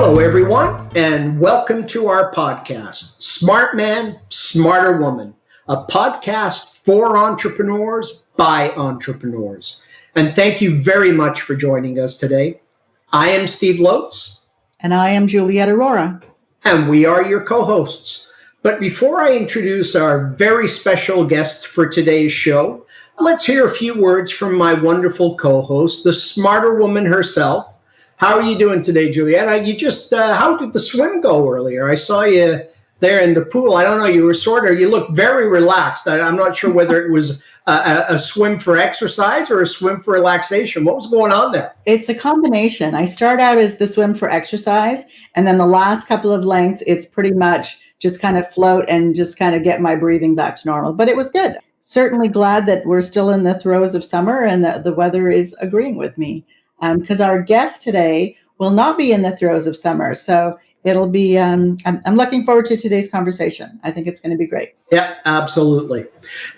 Hello, everyone, and welcome to our podcast, Smart Man, Smarter Woman, a podcast for entrepreneurs by entrepreneurs. And thank you very much for joining us today. I am Steve Lotes. And I am Juliet Aurora. And we are your co-hosts. But before I introduce our very special guest for today's show, let's hear a few words from my wonderful co-host, the smarter woman herself. How are you doing today, Juliet? How did the swim go earlier? I saw you there in the pool. I don't know, you look very relaxed. I'm not sure whether it was a swim for exercise or a swim for relaxation. What was going on there? It's a combination. I start out as the swim for exercise, and then the last couple of lengths, it's pretty much just kind of float and just kind of get my breathing back to normal. But it was good. Certainly glad that we're still in the throes of summer and the weather is agreeing with me. Because our guest today will not be in the throes of summer. So it'll be, I'm looking forward to today's conversation. I think it's going to be great. Yeah, absolutely.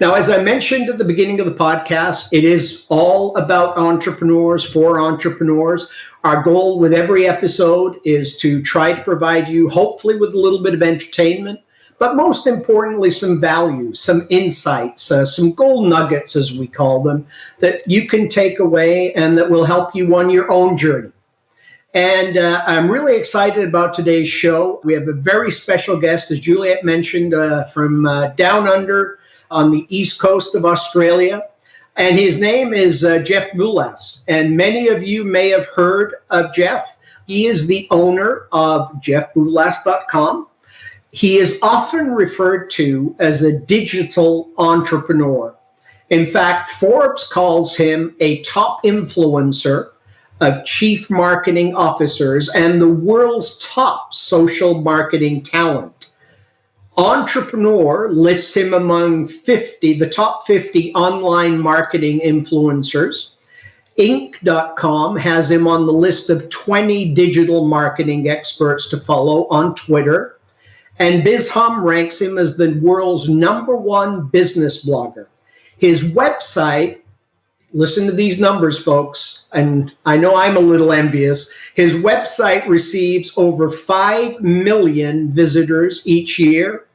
Now, as I mentioned at the beginning of the podcast, it is all about entrepreneurs for entrepreneurs. Our goal with every episode is to try to provide you, hopefully with a little bit of entertainment, but most importantly, some value, some insights, some gold nuggets, as we call them, that you can take away and that will help you on your own journey. And I'm really excited about today's show. We have a very special guest, as Juliet mentioned, from down under on the east coast of Australia. And his name is Jeff Bullas. And many of you may have heard of Jeff. He is the owner of jeffbullas.com. He is often referred to as a digital entrepreneur. In fact, Forbes calls him a top influencer of chief marketing officers and the world's top social marketing talent. Entrepreneur lists him among the top 50 online marketing influencers. Inc.com has him on the list of 20 digital marketing experts to follow on Twitter. And BizHum ranks him as the world's #1 business blogger. His website, listen to these numbers, folks, and I know I'm a little envious. His website receives over 5 million visitors each year,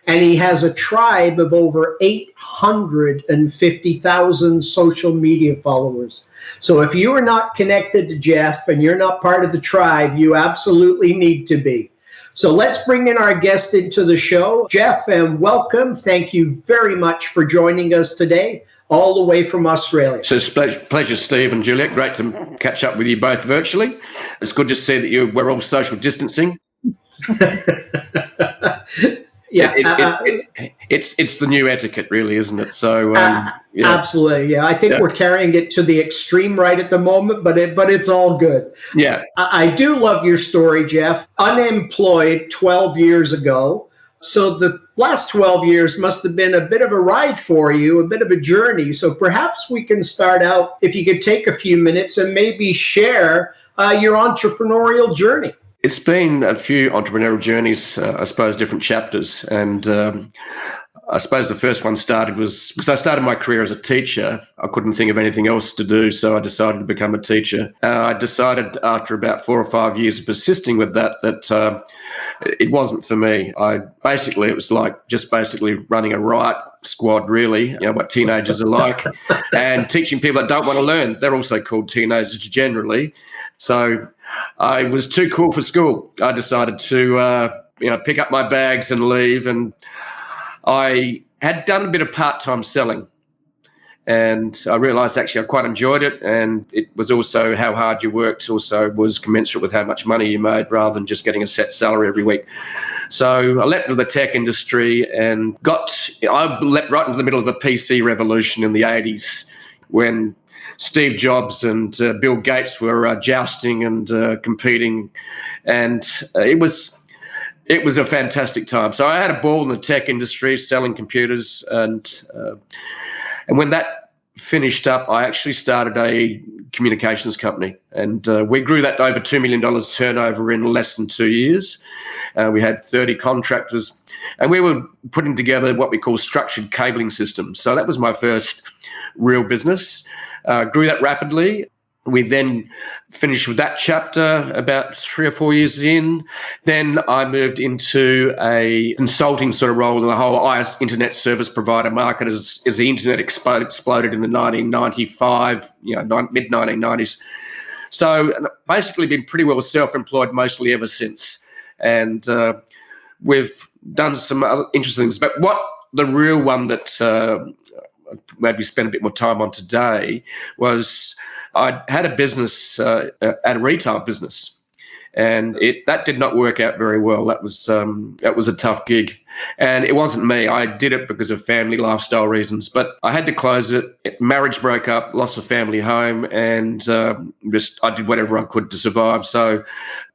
and he has a tribe of over 850,000 social media followers. So if you are not connected to Jeff and you're not part of the tribe, you absolutely need to be. So let's bring in our guest into the show. Jeff, and welcome. Thank you very much for joining us today, all the way from Australia. So it's a pleasure, Steve and Juliet. Great to catch up with you both virtually. It's good to see that we're all social distancing. Yeah, it's the new etiquette, really, isn't it? So yeah. Absolutely, yeah. I think we're carrying it to the extreme right at the moment, but it's all good. Yeah, I do love your story, Jeff. Unemployed 12 years ago, so the last 12 years must have been a bit of a ride for you, a bit of a journey. So perhaps we can start out, if you could take a few minutes and maybe share your entrepreneurial journey. It's been a few entrepreneurial journeys, I suppose, different chapters. And I suppose the first one started was because I started my career as a teacher. I couldn't think of anything else to do, so I decided to become a teacher. I decided after about 4 or 5 years of persisting with that it wasn't for me. It was like just basically running a riot squad, really, what teenagers are like, and teaching people that don't want to learn. They're also called teenagers generally. So I was too cool for school. I decided to, pick up my bags and leave. And I had done a bit of part-time selling. And I realised actually I quite enjoyed it. And it was also how hard you worked also was commensurate with how much money you made rather than just getting a set salary every week. So I leapt into the tech industry and I leapt right into the middle of the PC revolution in the 80s when Steve Jobs and Bill Gates were jousting and competing, and it was a fantastic time. So I had a ball in the tech industry selling computers, and when that finished up, I actually started a communications company, and we grew that to over $2 million turnover in less than 2 years. We had 30 contractors, and we were putting together what we call structured cabling systems. So that was my first real business. Grew that rapidly. We then finished with that chapter about 3 or 4 years in. Then I moved into a consulting sort of role in the whole internet service provider market as the internet exploded in the 1995, mid-1990s. So basically been pretty well self-employed mostly ever since. And we've done some other interesting things. But what the real one that maybe spend a bit more time on today was I had a business, at a retail business, and that did not work out very well. That was a tough gig, and it wasn't me. I did it because of family lifestyle reasons, but I had to close it. Marriage broke up, lost a family home, and I did whatever I could to survive. So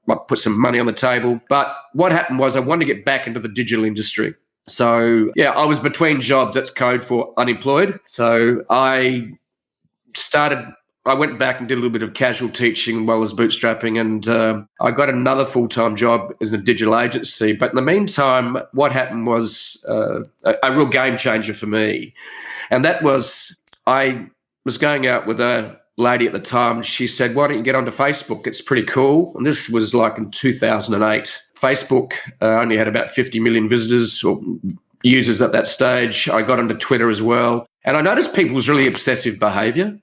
I put some money on the table. But what happened was I wanted to get back into the digital industry. So, I was between jobs. That's code for unemployed. So I went back and did a little bit of casual teaching while I was bootstrapping, and I got another full-time job as a digital agency. But in the meantime, what happened was a real game changer for me. And that was, I was going out with a lady at the time. She said, "Why don't you get onto Facebook? It's pretty cool." And this was like in 2008. Facebook only had about 50 million visitors or users at that stage. I got onto Twitter as well. And I noticed people's really obsessive behavior. And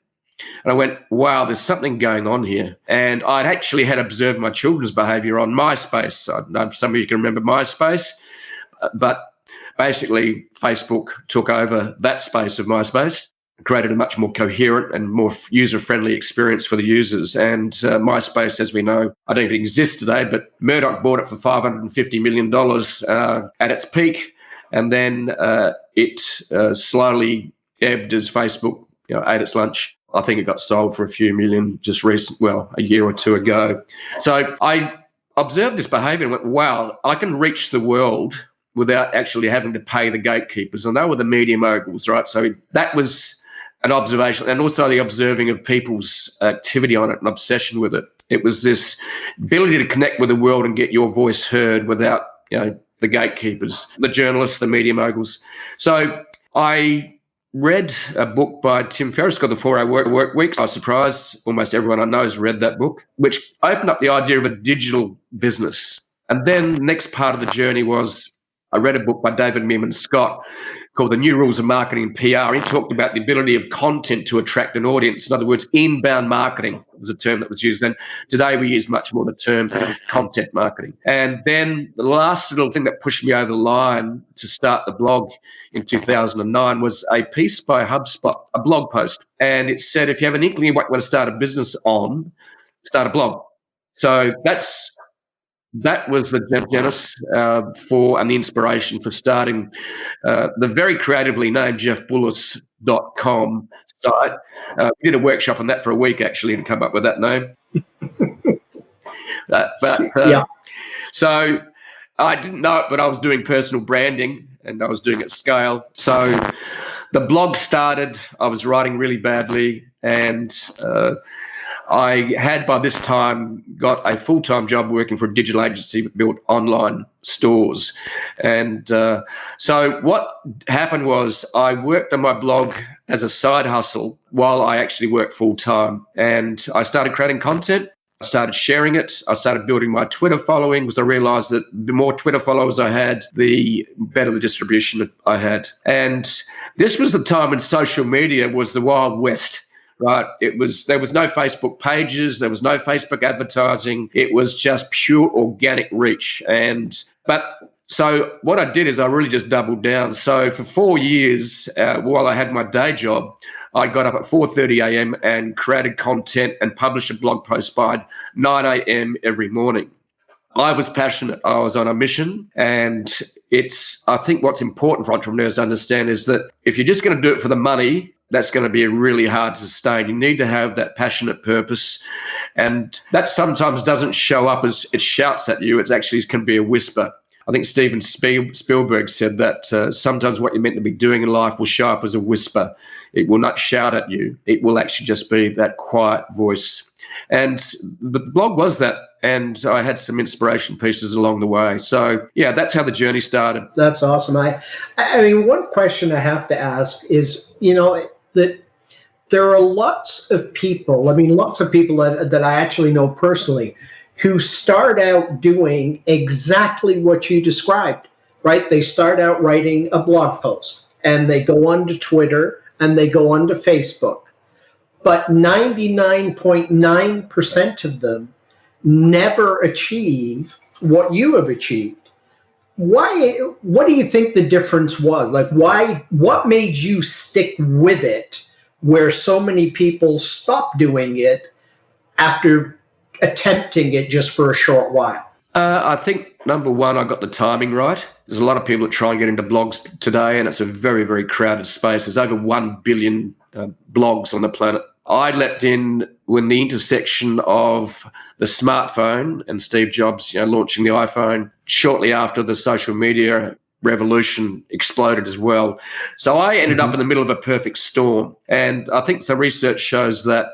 I went, wow, there's something going on here. And I'd actually had observed my children's behavior on MySpace. I don't know if some of you can remember MySpace, but basically Facebook took over that space of MySpace, created a much more coherent and more user-friendly experience for the users. And MySpace, as we know, I don't even exist today, but Murdoch bought it for $550 million at its peak. And then it slowly ebbed as Facebook ate its lunch. I think it got sold for a few million just a year or two ago. So I observed this behavior and went, wow, I can reach the world without actually having to pay the gatekeepers. And they were the media moguls, right? So that was an observation, and also the observing of people's activity on it and obsession with it. It was this ability to connect with the world and get your voice heard without, the gatekeepers, the journalists, the media moguls. So I read a book by Tim Ferriss called The 4-Hour Work Week. I was surprised almost everyone I know has read that book, which opened up the idea of a digital business. And then the next part of the journey was I read a book by David Meerman Scott called The New Rules of Marketing and PR. He talked about the ability of content to attract an audience. In other words, inbound marketing was a term that was used then. Today we use much more the term content marketing. And then the last little thing that pushed me over the line to start the blog in 2009 was a piece by HubSpot, a blog post. And it said, if you have an inkling of what you want to start a business on, start a blog. So that was the genesis and the inspiration for starting the very creatively named jeffbullas.com site. We did a workshop on that for a week, actually, to come up with that name. So I didn't know it, but I was doing personal branding and I was doing it at scale. So the blog started. I was writing really badly, and I had by this time got a full-time job working for a digital agency that built online stores. And so what happened was I worked on my blog as a side hustle while I actually worked full-time. And I started creating content. I started sharing it. I started building my Twitter following because I realized that the more Twitter followers I had, the better the distribution that I had. And this was the time when social media was the Wild West. Right. There was no Facebook pages. There was no Facebook advertising. It was just pure organic reach. So what I did is I really just doubled down. So for 4 years, while I had my day job, I got up at 4:30 a.m. and created content and published a blog post by 9 a.m. every morning. I was passionate. I was on a mission. And I think what's important for entrepreneurs to understand is that if you're just going to do it for the money, that's going to be really hard to sustain. You need to have that passionate purpose. And that sometimes doesn't show up as it shouts at you. It actually can be a whisper. I think Steven Spielberg said that sometimes what you're meant to be doing in life will show up as a whisper. It will not shout at you. It will actually just be that quiet voice. And the blog was that. And I had some inspiration pieces along the way. So, that's how the journey started. That's awesome. I mean, one question I have to ask is, that there are lots of people, lots of people that I actually know personally who start out doing exactly what you described, right? They start out writing a blog post and they go onto Twitter and they go onto Facebook. But 99.9% of them never achieve what you have achieved. Why? What do you think the difference was? Like, why? What made you stick with it where so many people stop doing it after attempting it just for a short while? I think, number one, I got the timing right. There's a lot of people that try and get into blogs today, and it's a very, very crowded space. There's over 1 billion blogs on the planet. I leapt in when the intersection of the smartphone and Steve Jobs, launching the iPhone shortly after the social media revolution exploded as well. So I ended up in the middle of a perfect storm. And I think some research shows that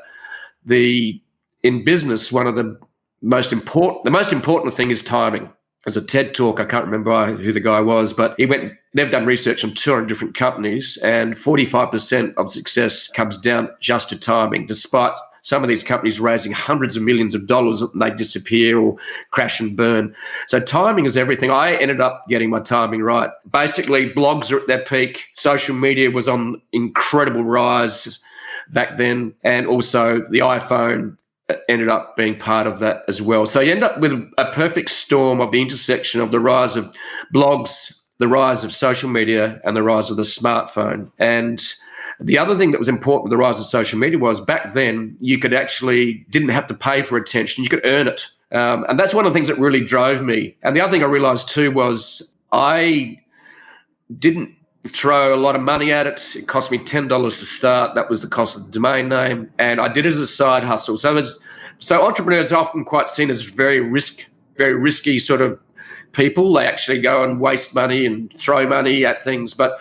in business, one of the most important thing is timing. There's a TED talk, I can't remember who the guy was, but they've done research on 200 different companies, and 45% of success comes down just to timing, despite some of these companies raising hundreds of millions of dollars and they disappear or crash and burn. So timing is everything. I ended up getting my timing right. Basically, blogs are at their peak. Social media was on incredible rise back then, and also the iPhone ended up being part of that as well. So you end up with a perfect storm of the intersection of the rise of blogs, the rise of social media, and the rise of the smartphone. And the other thing that was important with the rise of social media was back then you didn't have to pay for attention, you could earn it. And that's one of the things that really drove me. And the other thing I realized too was I didn't throw a lot of money at it. It cost me $10 to start. That was the cost of the domain name. And I did it as a side hustle. So entrepreneurs are often quite seen as very risky sort of people. They actually go and waste money and throw money at things. But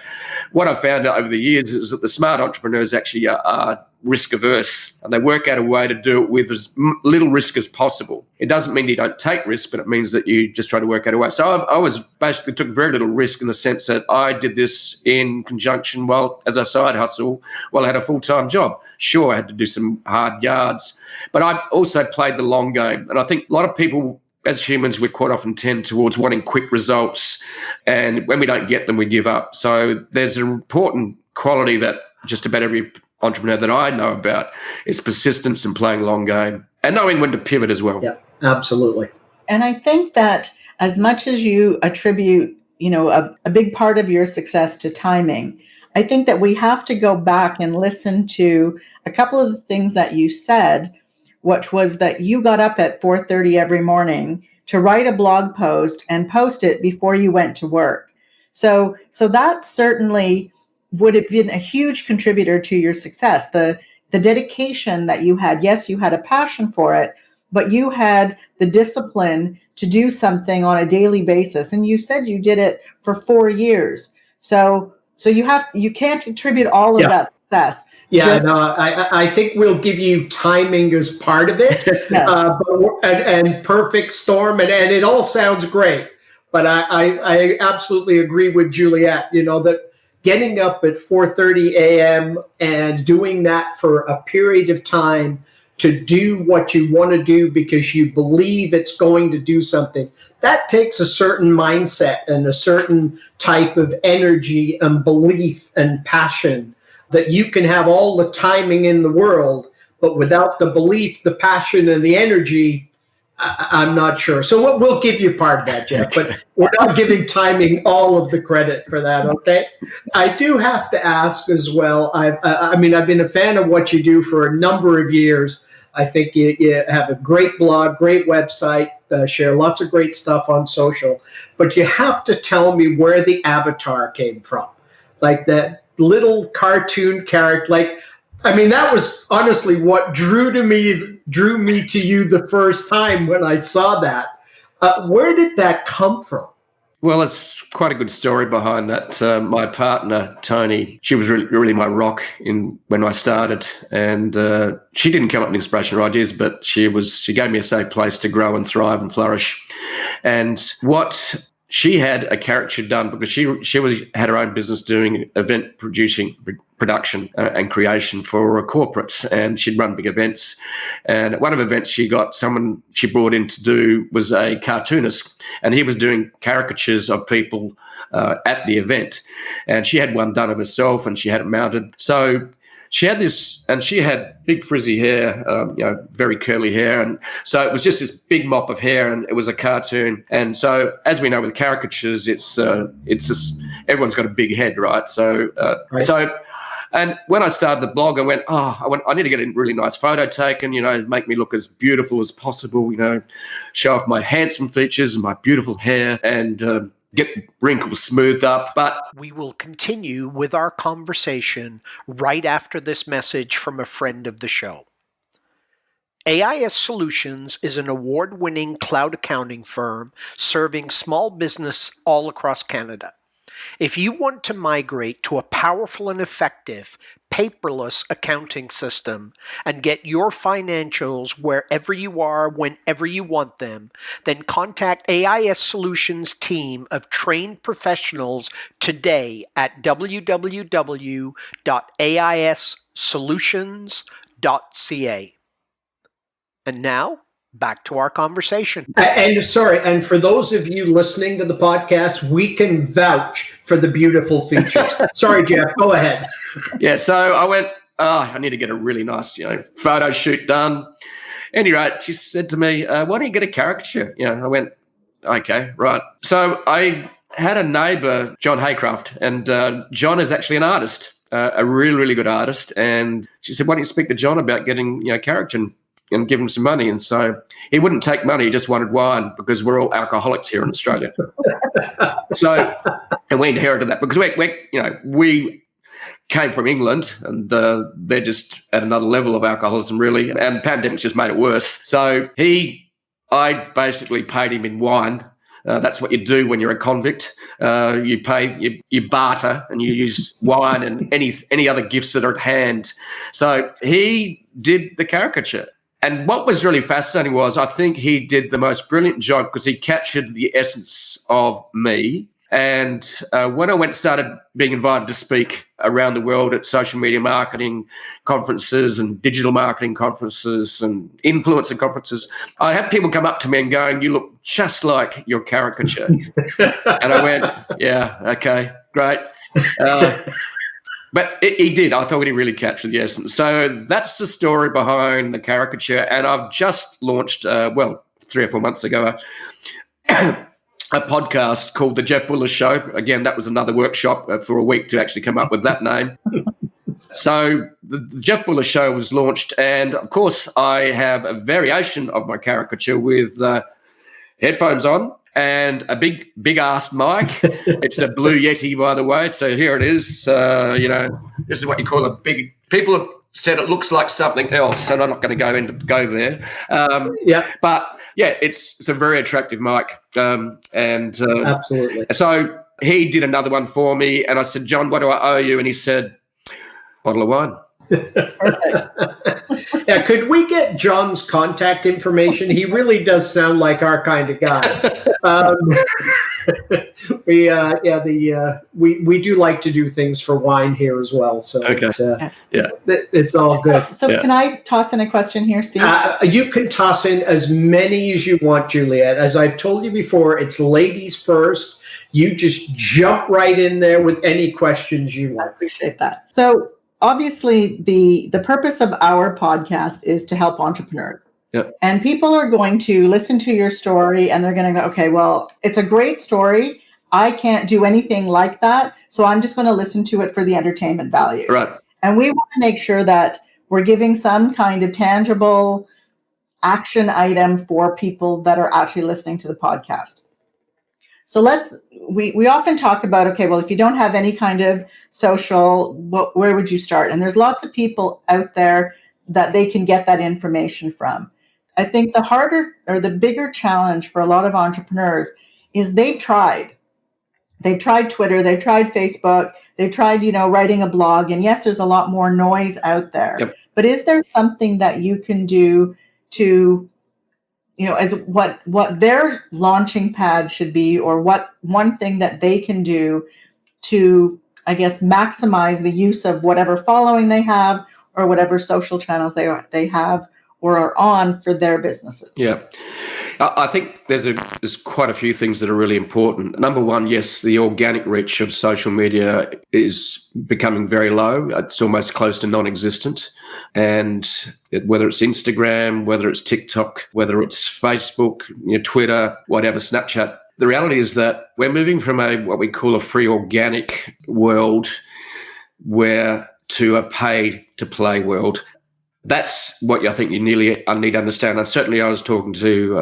what I've found out over the years is that the smart entrepreneurs actually are risk averse, and they work out a way to do it with as little risk as possible. It doesn't mean you don't take risk, but it means that you just try to work out a way. So I was basically took very little risk in the sense that I did this in conjunction as a side hustle while I had a full-time job. Sure, I had to do some hard yards, but I also played the long game. And I think a lot of people, as humans, we quite often tend towards wanting quick results, and when we don't get them, we give up. So there's an important quality that just about every entrepreneur that I know about is persistence and playing long game and knowing when to pivot as well. Yeah, absolutely. And I think that as much as you attribute, a big part of your success to timing, I think that we have to go back and listen to a couple of the things that you said, which was that you got up at 4:30 every morning to write a blog post and post it before you went to work. So that certainly would have been a huge contributor to your success. The dedication that you had. Yes, you had a passion for it, but you had the discipline to do something on a daily basis. And you said you did it for 4 years. So you can't attribute all of that success. Yeah, I think we'll give you timing as part of it, Yes. and perfect storm, and it all sounds great. But I absolutely agree with Juliet, that getting up at 4:30 a.m. and doing that for a period of time to do what you want to do because you believe it's going to do something, that takes a certain mindset and a certain type of energy and belief and passion that you can have all the timing in the world, but without the belief, the passion, and the energy, I'm not sure. So we'll give you part of that, Jeff, but we're not giving timing all of the credit for that, okay? I do have to ask as well, I've been a fan of what you do for a number of years. I think you have a great blog, great website, share lots of great stuff on social, but you have to tell me where the avatar came from. Like that little cartoon character, that was honestly what drew me to you the first time when I saw that. Where did that come from? Well, it's quite a good story behind that. My partner, Tony, she was really my rock when I started. And she didn't come up with inspiration or ideas, but she gave me a safe place to grow and thrive and flourish. And what she had a caricature done because she had her own business doing event production and creation for corporates, and she'd run big events. And at one of the events, she got someone she brought in to do was a cartoonist, and he was doing caricatures of people at the event. And she had one done of herself, and she had it mounted. So she had this, and she had big frizzy hair, very curly hair. And so it was just this big mop of hair, and it was a cartoon. And so, as we know with caricatures, it's just, everyone's got a big head, right? So, and when I started the blog, I need to get a really nice photo taken, make me look as beautiful as possible, show off my handsome features and my beautiful hair, and get wrinkles smoothed up. But we will continue with our conversation right after this message from a friend of the show. AIS Solutions is an award-winning cloud accounting firm serving small business all across Canada. If you want to migrate to a powerful and effective paperless accounting system and get your financials wherever you are, whenever you want them, then contact AIS Solutions team of trained professionals today at www.aissolutions.ca. And now, back to our conversation. And for those of you listening to the podcast, we can vouch for the beautiful features. Sorry, Jeff, go ahead. Yeah, so I went, I need to get a really nice, photo shoot done. Anyway, she said to me, why don't you get a caricature? I went, okay, right. So I had a neighbour, John Haycraft, and John is actually an artist, a really, really good artist. And she said, why don't you speak to John about getting, caricature and give him some money? And so he wouldn't take money, he just wanted wine, because we're all alcoholics here in Australia. And we inherited that because we came from England, and they're just at another level of alcoholism, really, and the pandemic's just made it worse. So I basically paid him in wine. That's what you do when you're a convict. You pay, you barter, and you use wine and any other gifts that are at hand. So he did the caricature. And what was really fascinating was I think he did the most brilliant job because he captured the essence of me. And when I started being invited to speak around the world at social media marketing conferences and digital marketing conferences and influencer conferences, I had people come up to me and going, you look just like your caricature. And I went, yeah, okay, great. But he did. I thought he really captured the essence. So that's the story behind the caricature. And I've just launched, 3 or 4 months ago, a podcast called The Jeff Bullas Show. Again, that was another workshop for a week to actually come up with that name. So the Jeff Bullas Show was launched. And, of course, I have a variation of my caricature with headphones on and a big-ass mic. It's a Blue Yeti, by the way. So here it is. This is what you call a big – people have said it looks like something else, and I'm not going to go there. But, yeah, it's a very attractive mic. Absolutely. So he did another one for me, and I said, John, what do I owe you? And he said, bottle of wine. Yeah, could we get John's contact information? He really does sound like our kind of guy. We do like to do things for wine here as well. So okay. It's all good. So can I toss in a question here, Steve? You can toss in as many as you want, Juliet. As I've told you before, it's ladies first. You just jump right in there with any questions you want. I appreciate that. So obviously, the purpose of our podcast is to help entrepreneurs. Yep. And people are going to listen to your story and they're going to go, okay, well, it's a great story. I can't do anything like that. So I'm just going to listen to it for the entertainment value. Right. And we want to make sure that we're giving some kind of tangible action item for people that are actually listening to the podcast. So we often talk about, okay, well, if you don't have any kind of social, where would you start? And there's lots of people out there that they can get that information from. I think the harder or the bigger challenge for a lot of entrepreneurs is they've tried Twitter, they've tried Facebook, they've tried, writing a blog. And yes, there's a lot more noise out there. Yep. But is there something that you can do to as what their launching pad should be, or what one thing that they can do to, I guess, maximize the use of whatever following they have or whatever social channels they have or are on for their businesses. Yeah. I think there's quite a few things that are really important. Number one, yes, the organic reach of social media is becoming very low. It's almost close to non-existent. And whether it's Instagram, whether it's TikTok, whether it's Facebook, Twitter, whatever, Snapchat, the reality is that we're moving from what we call a free organic world to a pay-to-play world. That's what I think you need to understand. And certainly I was talking to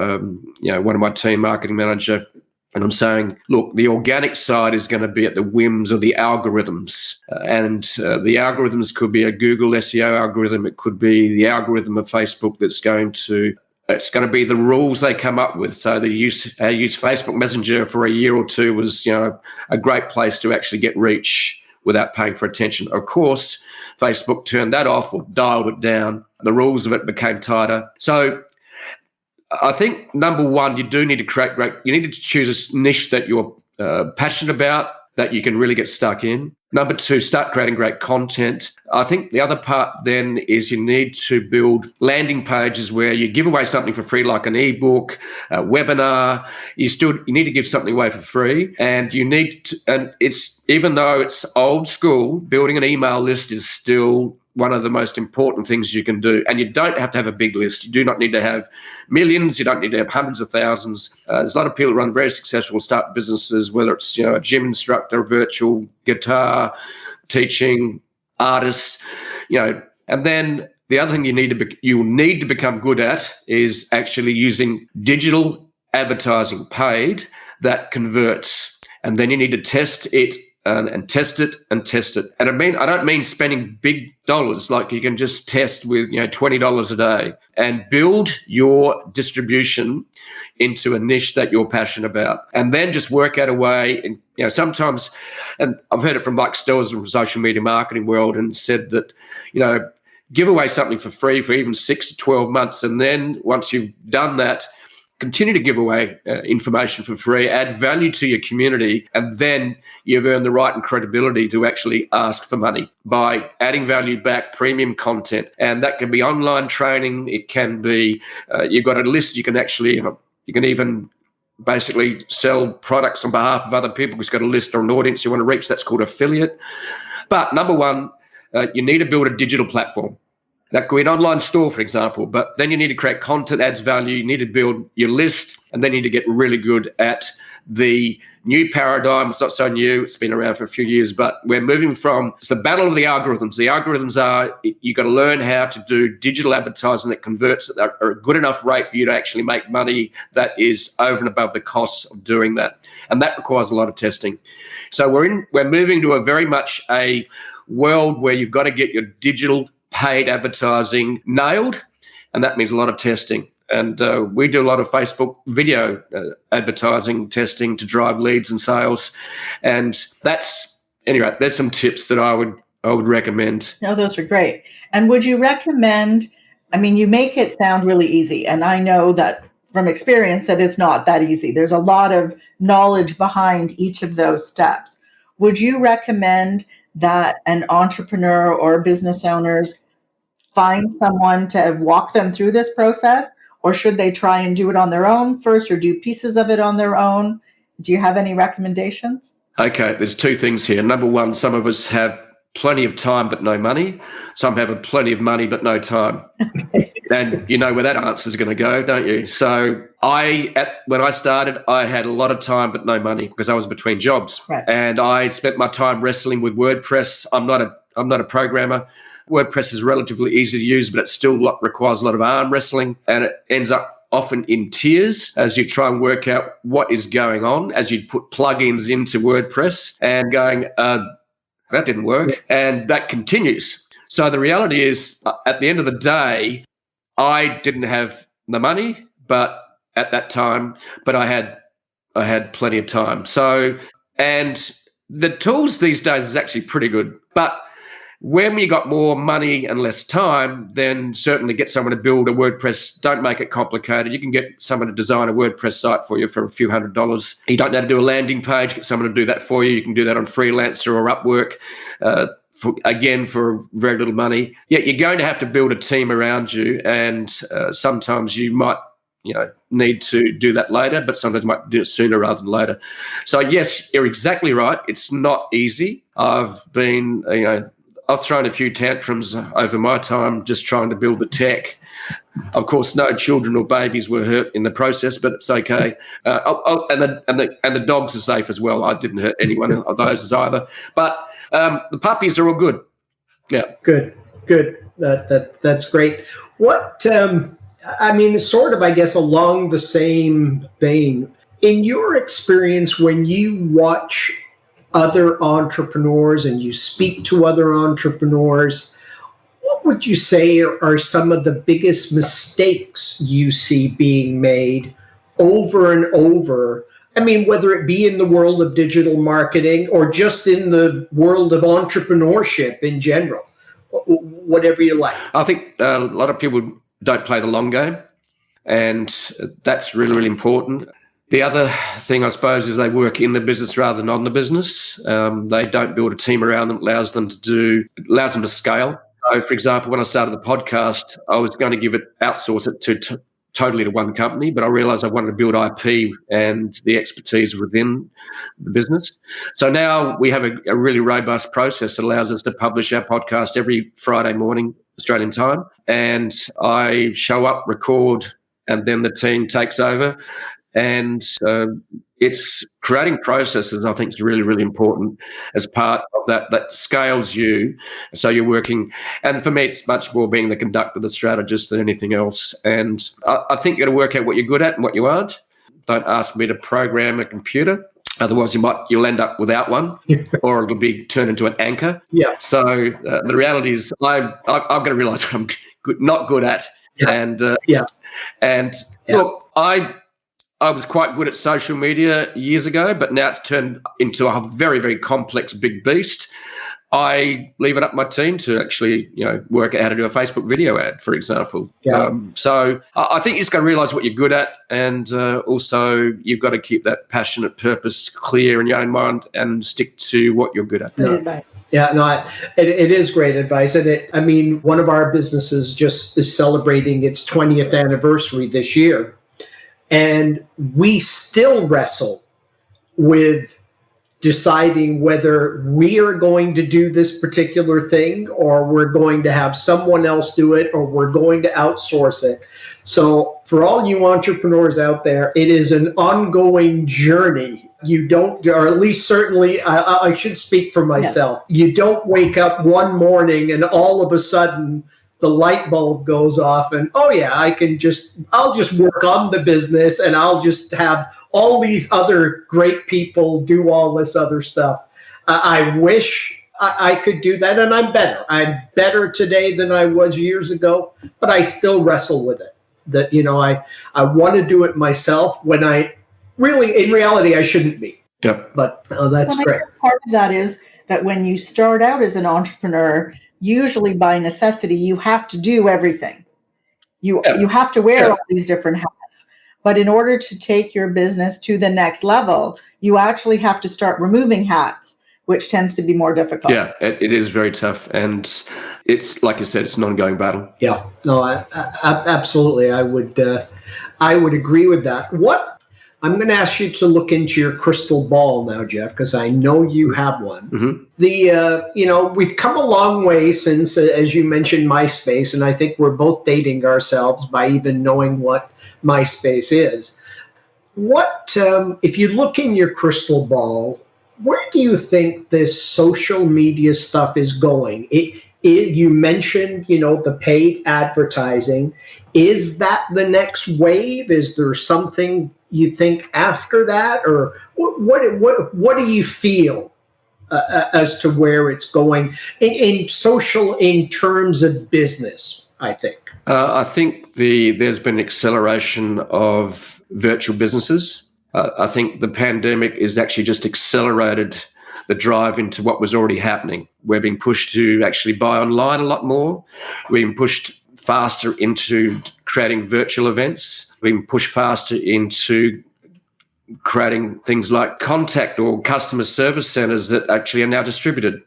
one of my team, marketing manager, and I'm saying, look, the organic side is going to be at the whims of the algorithms. And the algorithms could be a Google SEO algorithm. It could be the algorithm of Facebook it's going to be the rules they come up with. So I use Facebook Messenger for a year or two was, a great place to actually get reach without paying for attention. Of course, Facebook turned that off or dialed it down. The rules of it became tighter. So I think, number one, you do need to you need to choose a niche that you're passionate about, that you can really get stuck in. Number two, start creating great content. I think the other part then is you need to build landing pages where you give away something for free, like an ebook, a webinar. You need to give something away for free, and it's, even though it's old school, building an email list is still one of the most important things you can do. And you don't have to have a big list. You do not need to have millions. You don't need to have hundreds of thousands. There's a lot of people who run very successful start businesses, whether it's a gym instructor, virtual guitar teaching, artists, and then the other thing you need to become good at is actually using digital advertising, paid, that converts. And then you need to test it and test it and test it. And I don't mean spending big dollars, like you can just test with $20 a day, and build your distribution into a niche that you're passionate about. And then just work out a way. And sometimes, and I've heard it from Mike Stelz from social media marketing world, and said that, give away something for free for even 6 to 12 months. And then once you've done that, continue to give away information for free, add value to your community, and then you've earned the right and credibility to actually ask for money by adding value back, premium content. And that can be online training. It can be, you've got a list. You can even basically sell products on behalf of other people because you've got a list or an audience you want to reach. That's called affiliate. But number one, you need to build a digital platform. That could be an online store, for example, but then you need to create content that adds value. You need to build your list, and then you need to get really good at the new paradigm. It's not so new. It's been around for a few years, but we're moving from, it's the battle of the algorithms. The algorithms are, you've got to learn how to do digital advertising that converts at a good enough rate for you to actually make money that is over and above the costs of doing that. And that requires a lot of testing. So we're moving to a very much a world where you've got to get your digital paid advertising nailed, and that means a lot of testing. And we do a lot of Facebook video advertising testing to drive leads and sales. And there's some tips that I would recommend. No, those are great. And would you recommend, you make it sound really easy, and I know that from experience that it's not that easy. There's a lot of knowledge behind each of those steps. Would you recommend that an entrepreneur or business owners find someone to walk them through this process, or should they try and do it on their own first, or do pieces of it on their own? Do you have any recommendations? Okay, there's two things here. Number one, some of us have plenty of time but no money. Some have plenty of money but no time. Okay. And you know where that answer is going to go, don't you? So when I started, I had a lot of time but no money because I was between jobs. Right. And I spent my time wrestling with WordPress. I'm not a programmer. WordPress is relatively easy to use, but it still requires a lot of arm wrestling, and it ends up often in tears as you try and work out what is going on, as you put plugins into WordPress and going, that didn't work, and that continues. So the reality is, at the end of the day, I didn't have the money, but at that time, but I had plenty of time. So, and the tools these days is actually pretty good, but When you got more money and less time, then certainly get someone to build a WordPress. Don't make it complicated. You can get someone to design a WordPress site for you for a few $100s. You don't know how to do a landing page, get someone to do that for you. You can do that on Freelancer or Upwork, for very little money. Yeah, you're going to have to build a team around you, and sometimes you might need to do that later, but sometimes you might do it sooner rather than later. So yes, you're exactly right. It's not easy. I've thrown a few tantrums over my time just trying to build the tech. Of course, no children or babies were hurt in the process, but it's okay. And the dogs are safe as well. I didn't hurt anyone of those either. But the puppies are all good. Yeah. Good. That's great. What sort of, I guess, along the same vein, in your experience, when you watch other entrepreneurs and you speak to other entrepreneurs, what would you say are some of the biggest mistakes you see being made over and over? I mean, whether it be in the world of digital marketing or just in the world of entrepreneurship in general, whatever you like. I think a lot of people don't play the long game, and that's really, really important. The other thing, I suppose, is they work in the business rather than on the business. They don't build a team around them, allows them to scale. So, for example, when I started the podcast, I was going to outsource it totally to one company, but I realized I wanted to build IP and the expertise within the business. So now we have a really robust process that allows us to publish our podcast every Friday morning, Australian time. And I show up, record, and then the team takes over. And it's creating processes, I think, is really, really important as part of that scales you. So you're working, and for me, it's much more being the conductor, the strategist than anything else. And I think you got to work out what you're good at and what you aren't. Don't ask me to program a computer. Otherwise, you'll end up without one, or it'll be turned into an anchor. Yeah. So the reality is, I'm going to realize what I'm not good at. Yeah. Look, I was quite good at social media years ago, but now it's turned into a very, very complex big beast. I leave it up my team to actually, work out how to do a Facebook video ad, for example. Yeah. So I think you just got to realize what you're good at, and also you've got to keep that passionate purpose clear in your own mind and stick to what you're good at. Good advice. Yeah, no, it is great advice. And one of our businesses just is celebrating its 20th anniversary this year. And we still wrestle with deciding whether we are going to do this particular thing, or we're going to have someone else do it, or we're going to outsource it. So for all you entrepreneurs out there, it is an ongoing journey. You don't, or at least certainly, I should speak for myself. Yes. You don't wake up one morning and all of a sudden the light bulb goes off and, oh yeah, I'll just work on the business and I'll just have all these other great people do all this other stuff. I wish I could do that, and I'm better. I'm better today than I was years ago, but I still wrestle with it. That, I want to do it myself when in reality, I shouldn't be. Yep. But that's great. Part of that is that when you start out as an entrepreneur, usually by necessity, you have to do everything. You have to wear all these different hats. But in order to take your business to the next level, you actually have to start removing hats, which tends to be more difficult. Yeah, it is very tough. And it's, like you said, it's an ongoing battle. Yeah, no, absolutely. I would agree with that. I'm going to ask you to look into your crystal ball now, Jeff, because I know you have one. Mm-hmm. We've come a long way since, as you mentioned, MySpace, and I think we're both dating ourselves by even knowing what MySpace is. If you look in your crystal ball, where do you think this social media stuff is going? You mentioned, the paid advertising. Is that the next wave? Is there something you think after that, or what do you feel as to where it's going in social, in terms of business? I think there's been acceleration of virtual businesses. I think the pandemic is actually just accelerated the drive into what was already happening. We're being pushed to actually buy online a lot more. We're being pushed faster into creating virtual events. We're being pushed faster into creating things like contact or customer service centers that actually are now distributed.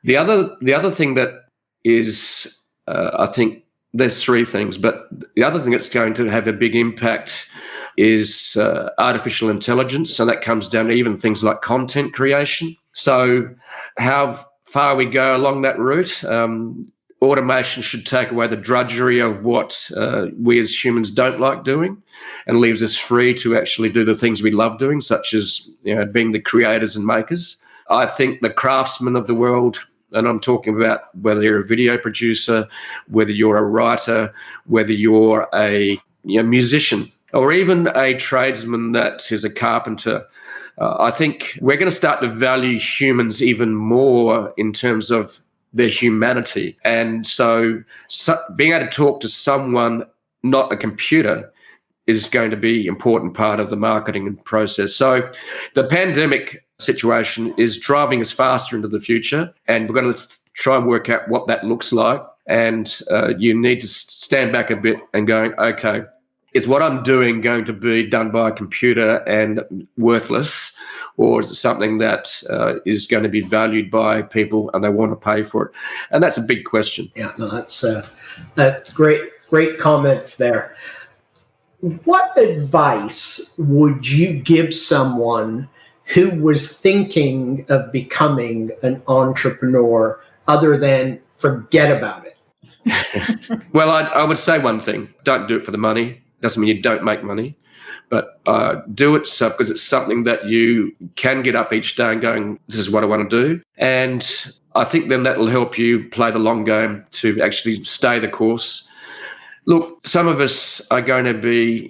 The other thing that is, I think there's three things, but the other thing that's going to have a big impact is artificial intelligence, and that comes down to even things like content creation. So how far we go along that route, automation should take away the drudgery of what we as humans don't like doing and leaves us free to actually do the things we love doing, such as being the creators and makers. I think the craftsmen of the world, and I'm talking about whether you're a video producer, whether you're a writer, whether you're a musician, or even a tradesman that is a carpenter, I think we're going to start to value humans even more in terms of their humanity. And so being able to talk to someone, not a computer, is going to be an important part of the marketing process. So the pandemic situation is driving us faster into the future, and we're going to try and work out what that looks like. And you need to stand back a bit and going, okay, is what I'm doing going to be done by a computer and worthless, or is it something that is going to be valued by people and they want to pay for it? And that's a big question. Yeah, no, that's great comments there. What advice would you give someone who was thinking of becoming an entrepreneur other than forget about it? Well, I would say one thing: don't do it for the money. Doesn't mean you don't make money, but do it because it's something that you can get up each day and going, this is what I want to do. And I think then that will help you play the long game to actually stay the course. Look, some of us are going to be,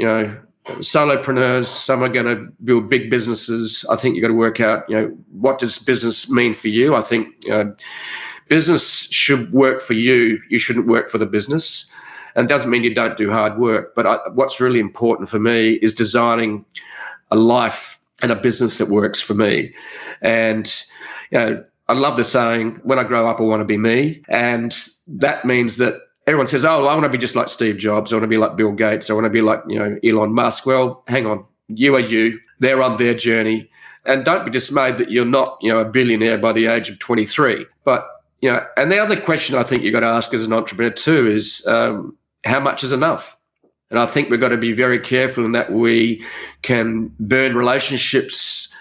solopreneurs. Some are going to build big businesses. I think you've got to work out, what does business mean for you? I think business should work for you. You shouldn't work for the business. And it doesn't mean you don't do hard work. But what's really important for me is designing a life and a business that works for me. And, I love the saying, when I grow up, I want to be me. And that means that everyone says, oh, well, I want to be just like Steve Jobs. I want to be like Bill Gates. I want to be like, Elon Musk. Well, hang on. You are you. They're on their journey. And don't be dismayed that you're not, a billionaire by the age of 23. But, and the other question I think you've got to ask as an entrepreneur too is, how much is enough? And I think we've got to be very careful in that we can burn relationships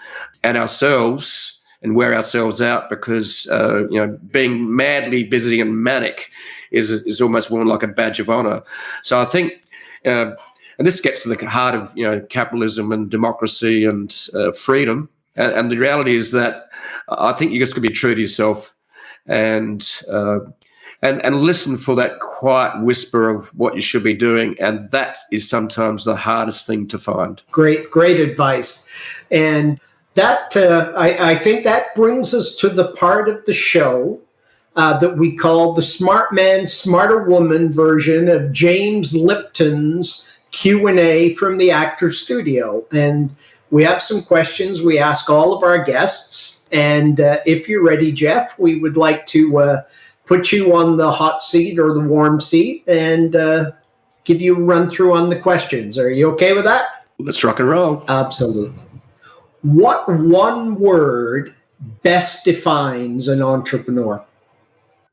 and ourselves and wear ourselves out because, being madly busy and manic is almost more like a badge of honor. So I think, and this gets to the heart of, capitalism and democracy and freedom. And the reality is that I think you just got to be true to yourself and listen for that quiet whisper of what you should be doing. And that is sometimes the hardest thing to find. Great advice. And that I think that brings us to the part of the show that we call the Smart Man, Smarter Woman version of James Lipton's Q&A from the Actors Studio. And we have some questions we ask all of our guests. And if you're ready, Jeff, we would like to put you on the hot seat or the warm seat and give you a run through on the questions. Are you okay with that? Let's rock and roll. Absolutely. What one word best defines an entrepreneur?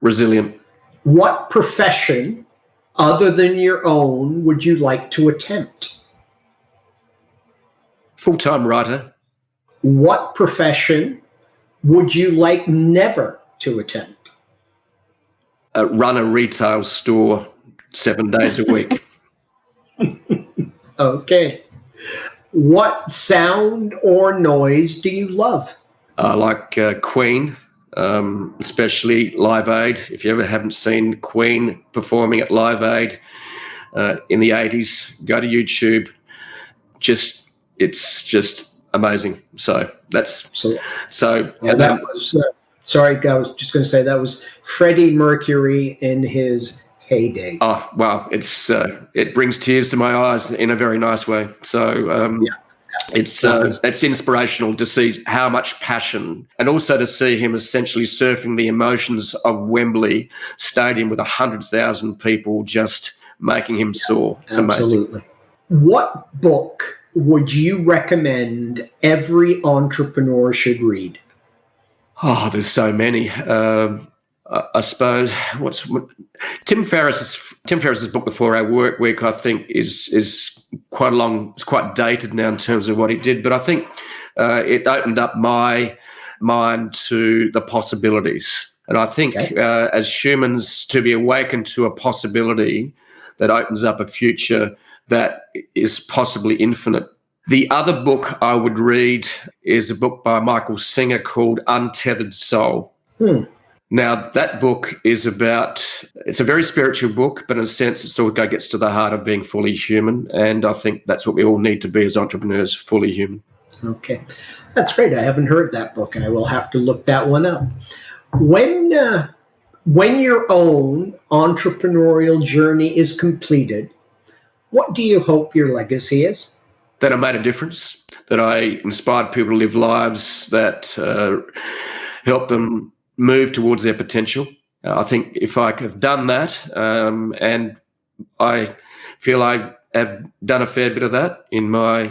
Resilient. What profession other than your own would you like to attempt? Full-time writer. What profession would you like never to attempt? Run a retail store 7 days a week. Okay. What sound or noise do you love? I like Queen, especially Live Aid. If you ever haven't seen Queen performing at Live Aid in the 80s, go to YouTube. It's just amazing. So that's so. And that was sorry, I was just going to say that was Freddie Mercury in his heyday. Oh wow, it brings tears to my eyes in a very nice way. So It's inspirational to see how much passion, and also to see him essentially surfing the emotions of Wembley Stadium with 100,000 people just making him soar. It's Absolutely. amazing. What book would you recommend every entrepreneur should read? Oh, there's so many. I suppose Tim Ferriss's book, The 4-Hour Work Week, I think is quite long. It's quite dated now in terms of what he did, but I think it opened up my mind to the possibilities. And I think as humans, to be awakened to a possibility that opens up a future that is possibly infinite. The other book I would read is a book by Michael Singer called Untethered Soul. Now, that book is it's a very spiritual book, but in a sense, it sort of gets to the heart of being fully human. And I think that's what we all need to be as entrepreneurs, fully human. Okay. That's great. I haven't heard that book. I will have to look that one up. When your own entrepreneurial journey is completed, what do you hope your legacy is? That I made a difference, that I inspired people to live lives that help them move towards their potential. I think if I have done that, and I feel I have done a fair bit of that in my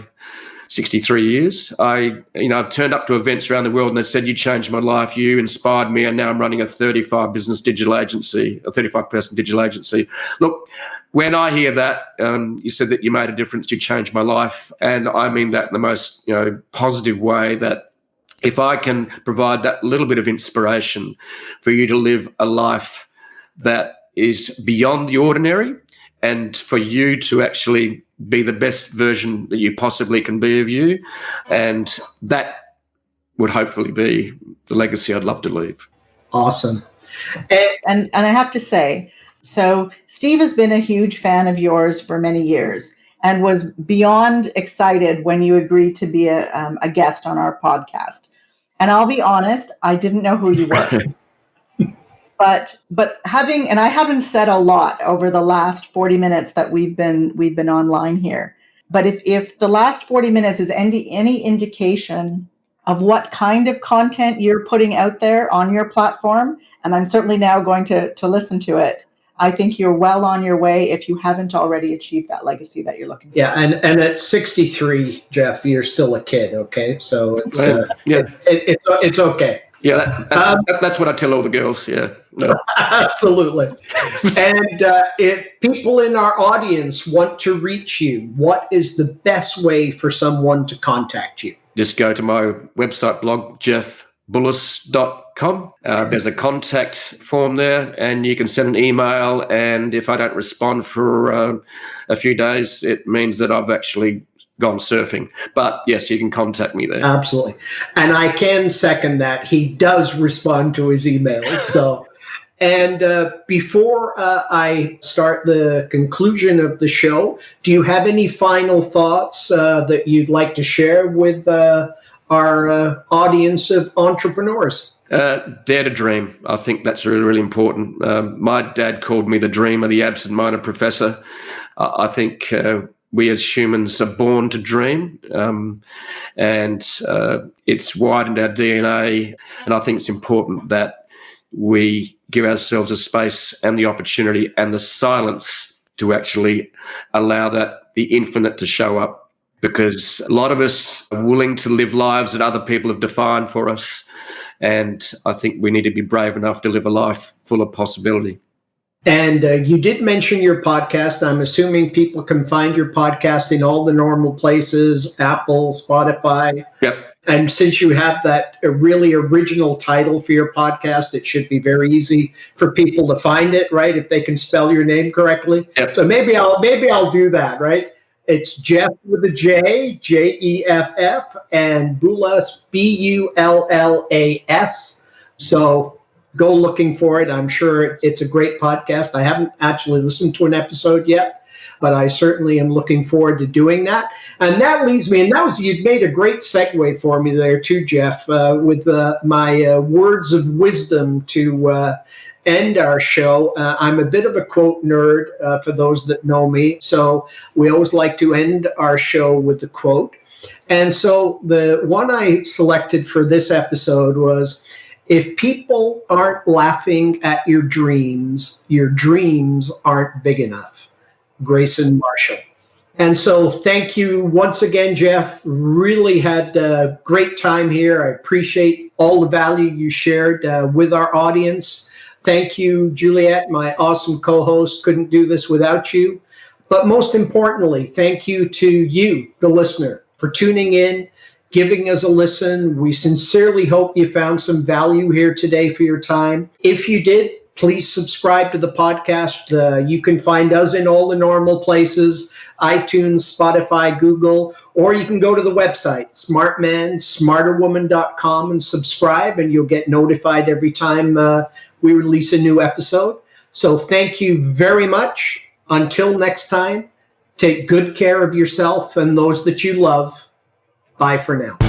63 years. I've turned up to events around the world and they said, you changed my life, you inspired me, and now I'm running a 35-person digital agency. Look, when I hear that, you said that you made a difference, you changed my life, and I mean that in the most positive way, that if I can provide that little bit of inspiration for you to live a life that is beyond the ordinary, and for you to actually be the best version that you possibly can be of you, and that would hopefully be the legacy I'd love to leave. Awesome. And I have to say, so Steve has been a huge fan of yours for many years and was beyond excited when you agreed to be a guest on our podcast. And I'll be honest, I didn't know who you were. But I haven't said a lot over the last 40 minutes that we've been online here. But if the last 40 minutes is any indication of what kind of content you're putting out there on your platform, and I'm certainly now going to listen to it, I think you're well on your way if you haven't already achieved that legacy that you're looking for. Yeah, and at 63, Jeff, you're still a kid, okay? So it's okay. Yeah, that's what I tell all the girls, yeah. No. Absolutely. And if people in our audience want to reach you, what is the best way for someone to contact you? Just go to my website blog, jeffbullas.com. There's a contact form there, and you can send an email, and if I don't respond for a few days, it means that I've actually gone surfing. But yes, you can contact me there. Absolutely. And I can second that. He does respond to his emails. So, and before I start the conclusion of the show, do you have any final thoughts that you'd like to share with our audience of entrepreneurs? Dare to dream. I think that's really, really important. My dad called me the dreamer, the absent-minded professor. I think we as humans are born to dream, and it's widened our DNA. And I think it's important that we give ourselves a space and the opportunity and the silence to actually allow the infinite to show up, because a lot of us are willing to live lives that other people have defined for us. And I think we need to be brave enough to live a life full of possibility. And you did mention your podcast. I'm assuming people can find your podcast in all the normal places, Apple, Spotify. Yep. And since you have that really original title for your podcast, it should be very easy for people to find it, right? If they can spell your name correctly. Yep. So maybe I'll do that, right? It's Jeff with a J, Jeff, and Bullas, Bullas. So go looking for it. I'm sure it's a great podcast. I haven't actually listened to an episode yet, but I certainly am looking forward to doing that. And that leads me, and you'd made a great segue for me there too, Jeff, with my words of wisdom to end our show. I'm a bit of a quote nerd for those that know me. So we always like to end our show with a quote. And so the one I selected for this episode was, if people aren't laughing at your dreams aren't big enough. Grayson Marshall. And so thank you once again, Jeff. Really had a great time here. I appreciate all the value you shared with our audience. Thank you, Juliet, my awesome co-host. Couldn't do this without you. But most importantly, thank you to you, the listener, for tuning in, giving us a listen. We sincerely hope you found some value here today for your time. If you did, please subscribe to the podcast. You can find us in all the normal places, iTunes, Spotify, Google, or you can go to the website, smartmansmarterwoman.com, and subscribe, and you'll get notified every time we release a new episode. So thank you very much. Until next time, take good care of yourself and those that you love. Bye for now.